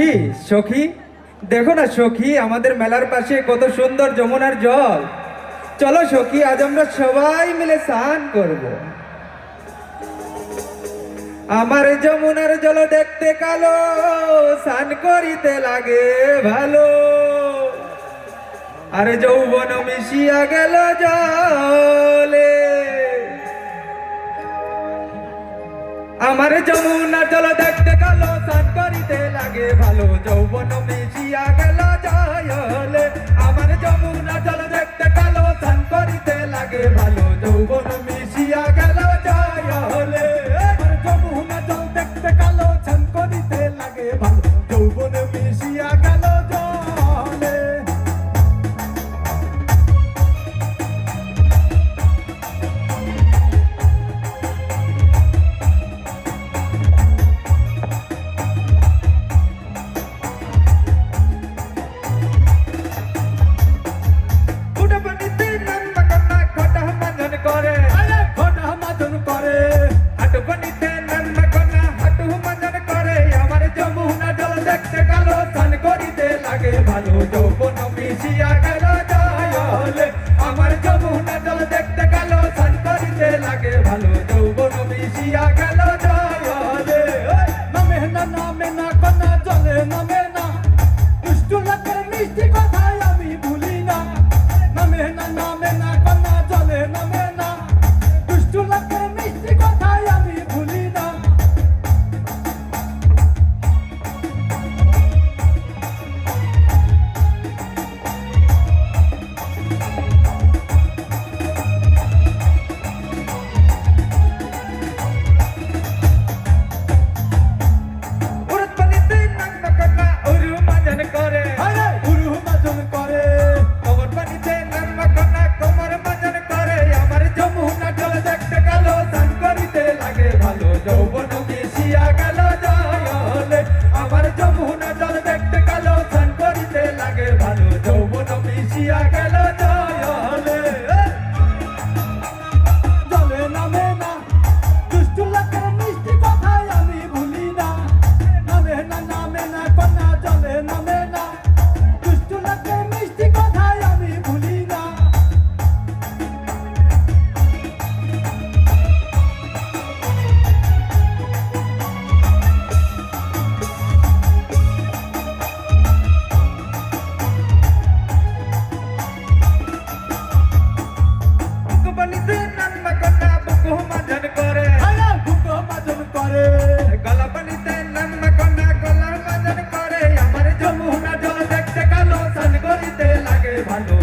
সখী সখী দেখো না সখী, আমাদের মেলার পাশে কত সুন্দর যমুনার জল। চলো সখী, আজ আমরা সবাই মিলে স্নান করব। আমার যমুনার জল দেখতে কালো, স্নান করিতে লাগে ভালো। আর যৌবন মিশিয়া গেল জলে। আমার যমুনার জল দেখতে কালো, স্নান করিতে লাগে ভালো। যৌবন মিশিয়া গেল জলে। আমার যমুনার জল দেখতে কালো, স্নান করিতে লাগে ভালো। যৌবন মিশিয়া গেল জলে। আমার যমুনা জল দেখতে কালো, স্নান করিতে লাগে ভালো। যৌবন মিশিয়া গেল জলে। ফুটা পানিতে নাম্বা কন্যা খটা মাজন করে। আরে খোটা মাজন করে। হাঁটু পানিতে নাম্বা কন্যা হাঁটু মাজন করে। আমার যমুনা জল দেখতে কালো, স্নান করিতে লাগে ভালো। যৌবন মিশিয়া গেল জলে। আমার যমুনা জল দেখতে কালো, স্নান করিতে লাগে ভালো। যৌবন মিশিয়া গেল জলে। নামে না নামে না কন্যা জলে নামে না। দুষ্টু লোকের মিষ্টি কথাই আমি ভুলি না। নামে না নামে না কন্যা জলে নামে না। দুষ্টু লোকের মিষ্টি কথাই আমি ভুলি না। উড়ত পানিতে নাম্বা কন্যা উরু মাজন করে। আরে উরু মাজন করে। কোমর পানিতে নাম্বা কন্যা কোমর মাজন করে। আমার যমুনা জল দেখতে কালো, স্নান করিতে লাগে ভালো। যৌবন মিশিয়া গেল জলে। আমার যমুনা জল দেখতে কালো, স্নান করিতে লাগে ভালো। যৌবন মিশিয়া গেল জলে। জলে নামে না। দুষ্টু লোকের মিষ্টি কথাই আমি ভুলি না। নামে না নামে না কন্যা জলে নামে না। দুষ্টু লোকের মিষ্টি কথাই আমি ভুলি না। বুকু পানিতে নাম্বা কন্যা বুকু মাজন করে। আরে বুকো মাজন করে। গলা পানিতে নাম্বা কন্যা গলা মাজন করে। আমার যমুনা জল দেখতে কালো, স্নান করিতে লাগে ভালো।